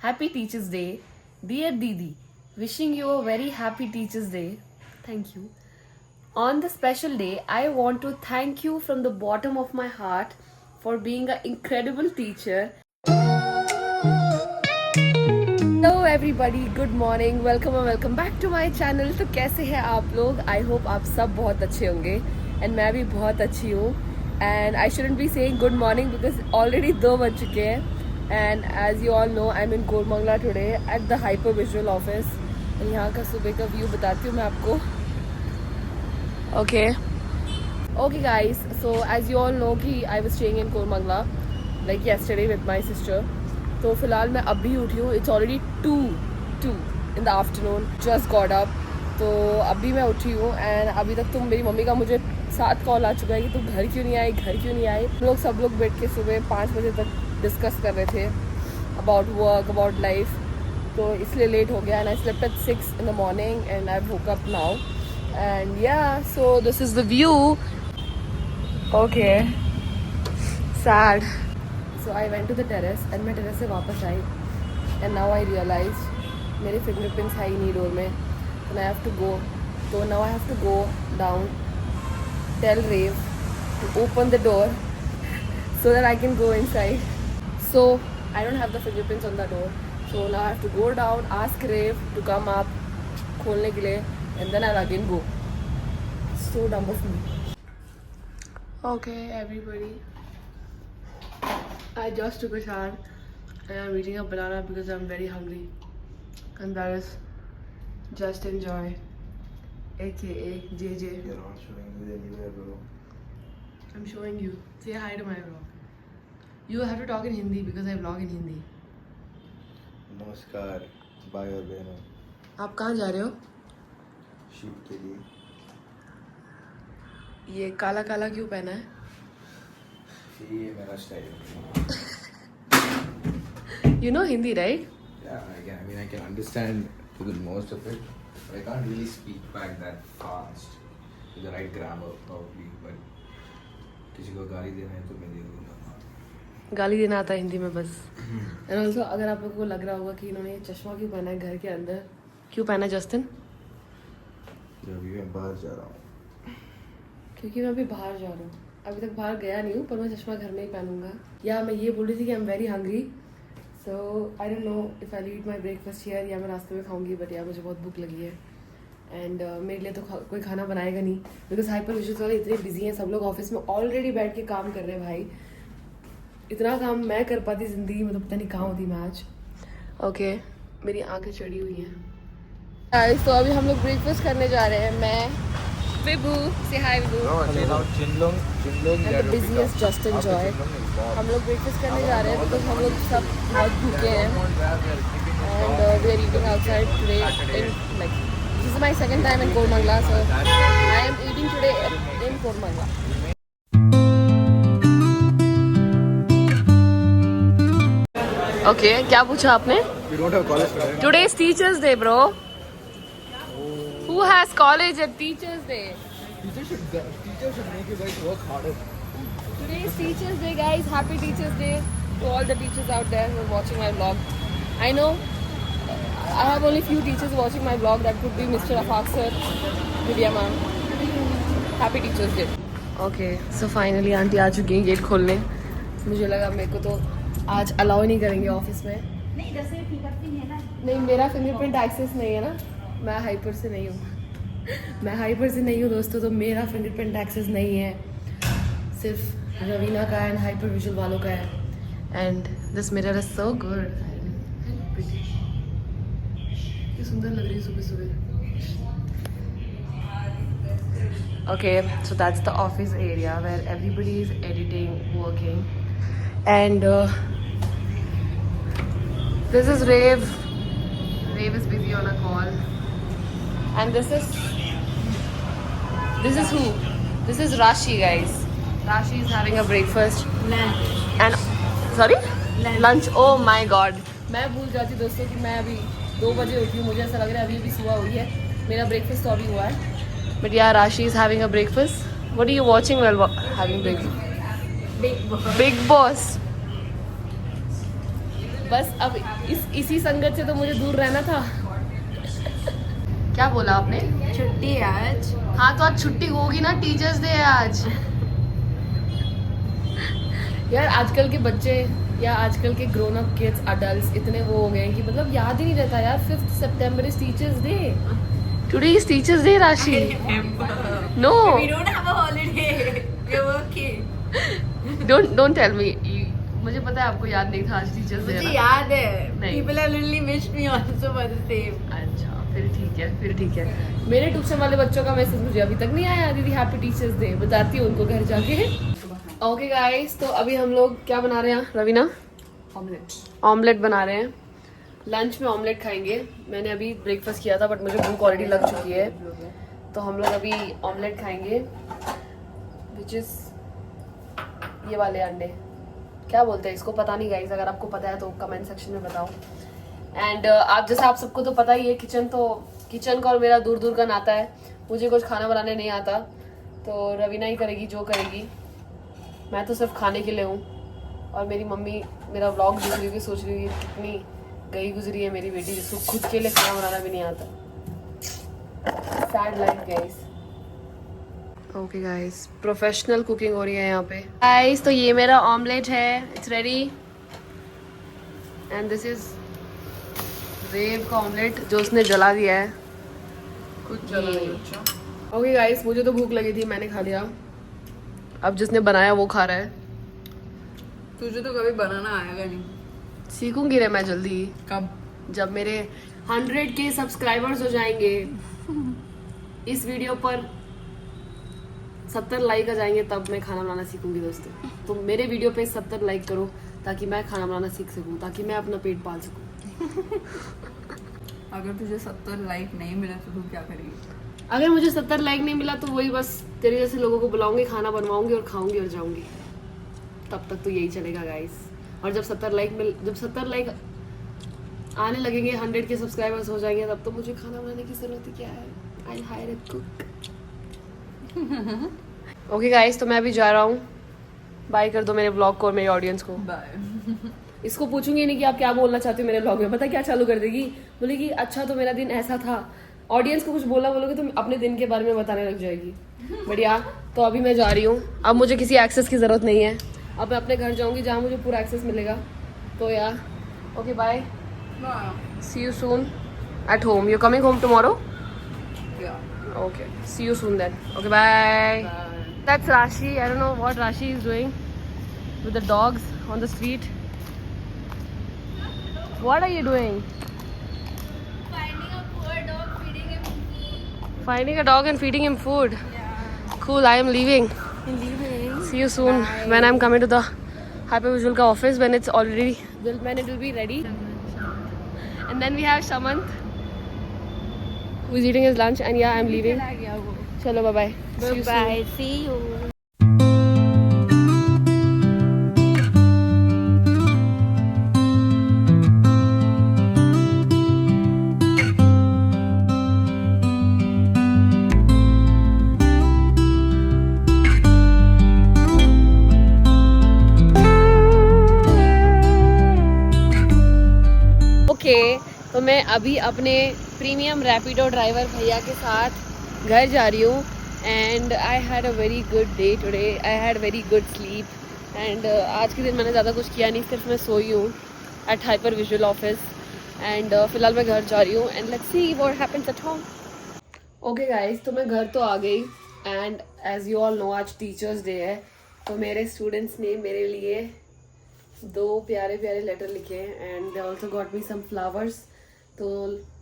Happy Teachers Day. Dear Didi, wishing you a very happy Teachers Day. Thank you. On this special day, I want to thank you from the bottom of my heart for being an incredible teacher. Hello everybody, good morning, welcome back to my channel. तो कैसे हैं आप लोग? I hope आप सब बहुत अच्छे होंगे and मैं भी बहुत अच्छी हूँ. And I shouldn't be saying good morning because already 2 बज चुके हैं. And as you all know, I'm in Koramangala today at the Hypervisual office. and यहाँ का सुबह का व्यू बताती हूँ मैं आपको. Okay guys, so as you all know कि I was staying in Koramangala like yesterday with my sister. तो फिलहाल मैं अभी उठी हूँ. It's already 2 in the afternoon. Just got up. तो अभी मैं उठी हूँ एंड अभी तक तो मेरी मम्मी का मुझे 7 कॉल आ चुका है कि तुम घर क्यों नहीं आई. हम लोग सब लोग बैठ के सुबह 5 बजे तक डिस्कस कर रहे थे अबाउट वर्क, अबाउट लाइफ. तो इसलिए लेट हो गया and I slept at 6 in the morning and I woke up now. And yeah, so this is the view. Okay. Sad. So I went to the terrace and मैं terrace से वापस आई and now I realized मेरे fingerprints है ही नहीं door में. and I have to go. So now I have to go down, tell Rave to open the door so that I can go inside. So I don't have the fingerprints on the door. So now I have to go down, ask Rave to come up खोलने के लिए and then I'll again go. So dumb of me. Okay everybody. I just took a shower and I'm eating a banana because I'm very hungry. And that is Just Enjoy, aka JJ. You're not showing me anywhere, bro. I'm showing you. Say hi to my vlog. You have to talk in Hindi because I vlog in Hindi. नमस्कार भाई और बहनों. आप कहाँ जा रहे हो? शिव के लिए. ये काला काला क्यों पहना है? ये मेरा style. You know Hindi, right? Yeah, I can understand to the most of it, but I can't really speak back that fast with the right grammar probably. But किसी को गाली देना है तो मैं दे दूँगा. गाली देना आता है हिंदी में बस. एंड ऑल्सो अगर आप लोगों को लग रहा होगा कि इन्होंने ये चश्मा क्यों पहना है घर के अंदर, क्यों पहना है जस्टिन? जब मैं बाहर जा रहा हूँ. क्योंकि मैं अभी बाहर जा रहा हूँ. अभी तक बाहर गया नहीं हूँ पर मैं चश्मा घर में ही पहनूंगा. या मैं ये बोल रही थी कि I am very hungry. So I don't know if I eat my breakfast here या मैं रास्ते में खाऊंगी. बट यार मुझे बहुत भूख लगी है एंड मेरे लिए तो कोई खाना बनाएगा नहीं बिकॉज हाइपर विजुअल्स वाले इतने बिजी हैं. सब लोग ऑफिस में ऑलरेडी बैठ के काम कर रहे हैं भाई. इतना काम मैं कर पाती ज़िंदगी में तो पता नहीं कहाँ होती मैं आज. ओके मेरी आंखें चढ़ी हुई हैं. तो अभी हम लोग ब्रेकफास्ट करने जा रहे हैं. मैं विभू, से हाय विभू. चिनलोंग and the busiest just enjoy. हम लोग ब्रेकफास्ट करने जा रहे हैं बिकॉज हम लोग सब बहुत भूखे हैं and we are eating outside today in like this is my second time in Koramangala. So I am eating today in Koramangala. Okay क्या पूछा आपने? We don't have college today. Today is Teachers Day, bro. Who has college at Teachers Day? Teachers should make you guys work harder. Today is Teachers Day, guys. Happy Teachers Day to all the teachers out there who are watching my vlog. I know I have only few teachers watching my vlog. That could be Mr. Afaq sir, Vidya ma'am. Happy Teachers Day. Okay, so finally aunty आ चुकी हैं gate खोलने. मुझे लगा मेरे को तो आज अलाउ नहीं करेंगे ऑफिस में. नहीं जैसे फिंगरप्रिंट है ना. नहीं मेरा फिंगरप्रिंट एक्सेस नहीं है ना. मैं हाइपर से नहीं हूँ दोस्तों. तो मेरा फिंगरप्रिंट एक्सेस नहीं है. सिर्फ रवीना का एंड हाइपर विजुअल वालों का है. And this mirror is so good. ये सुंदर लग रही है सुबह सुबह. Okay, so that's the office area where everybody is editing, working. And this is Rave. Rave is busy on a call. And this is who? This is Rashi, guys. Rashi is having a breakfast. And sorry? Lunch. Oh my god. मैं भूल जाती दोस्तों कि मैं अभी 2 बजे उठी हूँ. मुझे ऐसा लग रहा है अभी अभी सुबह हुई है. मेरा ब्रेकफास्ट तो अभी हुआ है. But yeah, Rashi is having a breakfast. What are you watching while having breakfast? Big Boss. Big Boss. बस अब इसी संगत से तो मुझे दूर रहना था। क्या बोला आपने? छुट्टी है आज। हाँ तो आज छुट्टी होगी ना, टीचर्स डे है आज। यार आजकल के बच्चे या आजकल के ग्रोन अप किड्स अडल्ट्स इतने वो हो गए हैं कि मतलब याद ही नहीं रहता यार। 5th September is teachers day. Today is teachers day Rashi. No We don't have a holiday. We're working. Don't tell me. मुझे पता है आपको याद नहीं था आज टीचर्स डे। मुझे याद है। नहीं। People have literally wished me also for the same. अच्छा फिर ठीक है। मेरे ट्यूशन वाले बच्चों का मैसेज मुझे अभी तक नहीं आया दीदी हैप्पी टीचर्स डे। बताती हूँ उनको घर जाके। ओके गाइस, तो अभी हम लोग क्या बना रहे हैं रवीना? ऑमलेट बना रहे हैं। लंच में ऑमलेट खाएंगे। मैंने अभी ब्रेकफास्ट किया था बट मुझे भूख ऑलरेडी लग चुकी है, तो हम लोग अभी ऑमलेट खाएंगे, विच इज ये वाले अंडे। क्या बोलते हैं इसको पता नहीं गाइस, अगर आपको पता है तो कमेंट सेक्शन में बताओ। एंड आप जैसे आप सबको तो पता ही है, किचन का और मेरा दूर दूर का नाता है। मुझे कुछ खाना बनाने नहीं आता, तो रवीना ही करेगी जो करेगी। मैं तो सिर्फ खाने के लिए हूँ। और मेरी मम्मी मेरा व्लॉग देख रही होगी, सोच रही होगी कितनी गई गुजरी है मेरी बेटी, जिसको खुद के लिए खाना बनाना भी नहीं आता। Sad life guys. Okay guys, professional cooking हो रही है यहाँ पे। गाइस तो ये मेरा ऑमलेट है, it's ready. And this is रेव का ऑमलेट जो उसने जला दिया है। कुछ जला नहीं। ओके गाइस, मुझे तो भूख लगी थी, मैंने खा लिया। अब जिसने बनाया वो खा रहा है। तुझे तो कभी बनाना आएगा नहीं। सीखूंगी रे मैं जल्दी। कब? जब मेरे 100K सब्सक्राइबर्स हो जाएंगे, इस वीडियो पर 70 लाइक आ जाएंगे, तब मैं खाना बनाना सीखूंगी दोस्तों। तो मेरे वीडियो पे 70 लाइक करो ताकि मैं खाना बनाना सीख सकूं, ताकि मैं अपना पेट पाल सकूं। अगर तुझे 70 लाइक नहीं मिला तो तू क्या करेगी? अगर मुझे 70 लाइक नहीं मिला तो वही बस तेरे जैसे लोगों को बुलाऊंगी, खाना बनवाऊंगी और खाऊंगी और जाऊंगी। तब तक तो यही चलेगा गाइस। और जब 70 लाइक आने लगेंगे, 100K सब्सक्राइबर्स हो जाएंगे, तब तो मुझे खाना बनाने की जरूरत ही क्या है। I hire a cook. Okay guys, तो मैं अभी जा रहा हूँ। बाय कर दो मेरे व्लॉग को और मेरे ऑडियंस को। बाय। इसको पूछूंगी नहीं कि आप क्या बोलना चाहते हो मेरे व्लॉग में, पता क्या चालू कर देगी, बोलेगी अच्छा तो मेरा दिन ऐसा था। ऑडियंस को कुछ बोला बोलोगे तो अपने दिन के बारे में बताने लग जाएगी। बढ़िया। तो अभी मैं जा रही हूँ, अब मुझे किसी एक्सेस की जरूरत नहीं है। अब मैं अपने घर जाऊंगी जहाँ मुझे पूरा एक्सेस मिलेगा। तो यार okay bye, see you soon at home. You coming home tomorrow? Okay, see you soon then. Okay, bye. That's Rashi. I don't know what Rashi is doing with the dogs on the street. What are you doing? Finding a poor dog, feeding him food. Finding a dog and feeding him food. Yeah. Cool. I am leaving. Leaving. See you soon. Bye. When I'm coming to the Hypervisual ka office, when it's already, when it will be ready. And then we have Shamant, who is eating his lunch, and yeah, I'm leaving. Chalo, bye bye. Bye. See you. तो मैं अभी अपने premium Rapido driver भैया के साथ घर जा रही हूँ। And I had a very good day today, I had very good sleep. And आज के दिन मैंने ज़्यादा कुछ किया नहीं, सिर्फ मैं सोई हूँ at hyper visual office. And फिलहाल मैं घर जा रही हूँ and let's see what happens at home. Okay guys, तो मैं घर तो आ गई। And as you all know आज टीचर्स डे है, तो मेरे स्टूडेंट्स ने मेरे लिए 2 प्यारे प्यारे लेटर लिखे हैं and they also got me some flowers. तो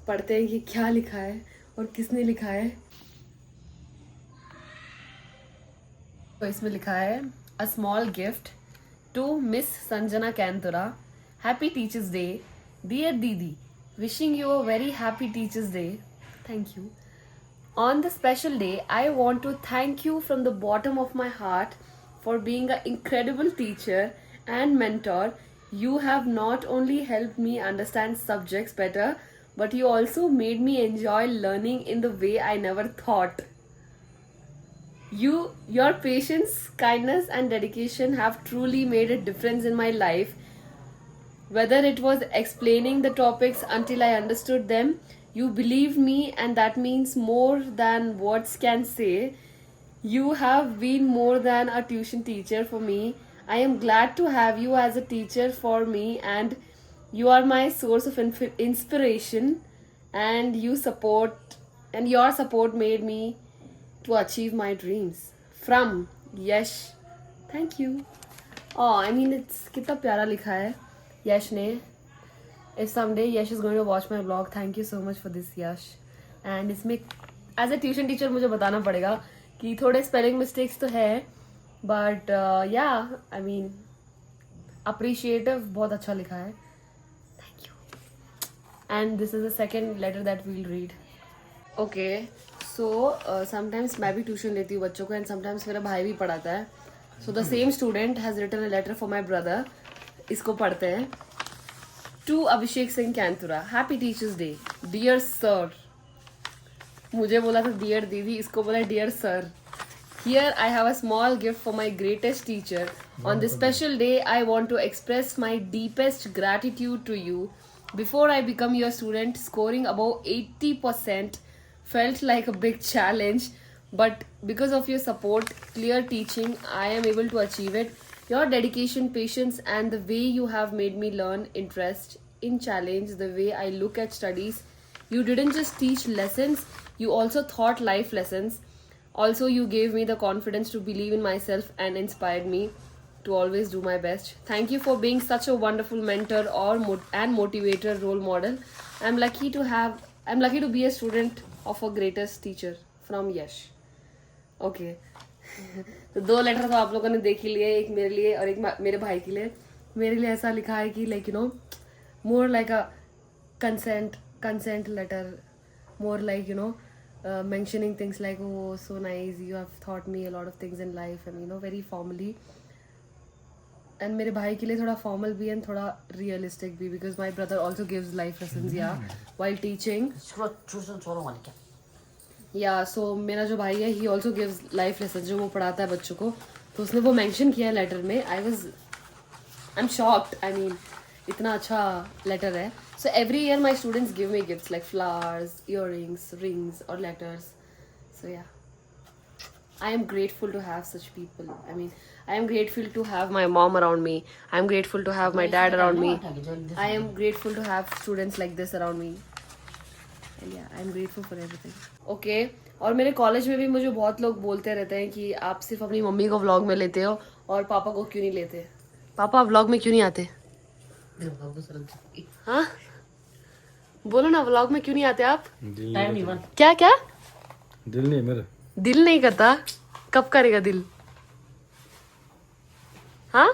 पढ़ते हैं कि क्या लिखा है और किसने लिखा है। तो इसमें लिखा है a small gift to miss Sanjana कैंतुरा, happy teachers day dear didi, wishing you a very happy teachers day, thank you. On this special day, I want to thank you from the bottom of my heart for being an incredible teacher and mentor. You have not only helped me understand subjects better, but you also made me enjoy learning in the way I never thought. Your patience, kindness, and dedication have truly made a difference in my life. whether it was explaining the topics until I understood them. You believed me, and that means more than words can say. You have been more than a tuition teacher for me. I am glad to have you as a teacher for me, and you are my source of inspiration. And your support made me to achieve my dreams. From Yash. Thank you. Oh, I mean, it's कितना प्यारा लिखा है यश ने. If someday Yash is going to watch my vlog, thank you so much for this, Yash. And इसमें as a tuition teacher मुझे बताना पड़ेगा कि थोड़े spelling mistakes तो है, but yeah, I mean, appreciative, बहुत अच्छा लिखा है. Thank you. And this is the second letter that we'll read. Okay, so sometimes मैं भी tuition लेती हूँ बच्चों को, and sometimes मेरा भाई भी पढ़ाता है. So the same student has written a letter for my brother. इसको पढ़ते हैं. To Abhishek Singh Kantura, Happy Teachers Day. Dear Sir. मुझे बोला था dear दीदी, इसको बोला dear sir. Here I have a small gift for my greatest teacher. On this special day, I want to express my deepest gratitude to you. Before I become your student, scoring above 80% felt like a big challenge. But because of your support, clear teaching, I am able to achieve it. Your dedication, patience, and the way you have made me learn, interest in challenge, the way I look at studies. You didn't just teach lessons, you also taught life lessons. Also, you gave me the confidence to believe in myself and inspired me to always do my best. Thank you for being such a wonderful mentor and motivator, role model. I'm lucky to be a student of a greatest teacher. From Yash. Okay. तो 2 letter तो आप लोगों ने देख ही लिए, एक मेरे लिए और एक मेरे भाई के लिए. मेरे लिए ऐसा लिखा है कि like you know more like a consent letter, more like you know mentioning things like, oh so nice, you have taught me a lot of things in life, and you know very formally. And मेरे भाई के लिए थोड़ा formal भी and थोड़ा realistic भी, because my brother also gives life lessons, yeah, while teaching. या सो मेरा जो भाई है he also gives life lesson, जो वो पढ़ाता है बच्चों को, तो उसने वो मेंशन किया है लेटर में. I am shocked. I mean इतना अच्छा लेटर है. So every year my students give me gifts like flowers, earrings, rings और लेटर्स. सो या I am grateful to have such people. I mean, I am grateful to have my mom around me. I am grateful to have my dad around me. I am grateful to have students like this around me. And yeah, I am grateful for everything. Okay. और मेरे college में भी मुझे बहुत लोग बोलते रहते हैं कि आप सिर्फ अपनी मम्मी को व्लॉग में लेते हो और पापा को क्यों नहीं लेते. पापा व्लॉग में क्यों नहीं आते? हाँ बोलो ना, व्लॉग में क्यों नहीं आते आप? क्या क्या? दिल नहीं मेरा. दिल नहीं करता? कब करेगा दिल? हाँ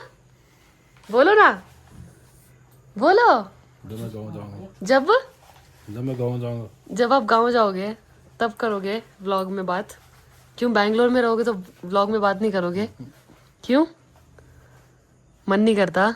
बोलो ना, बोलो. जब मैं गाँव जाऊंगा. जब मैं गाँव जाऊंगा. जब आप गाँव जाओगे तब करोगे व्लॉग में बात. क्यों बैंगलोर में रहोगे तो व्लॉग में बात नहीं करोगे? क्यों मन नहीं करता?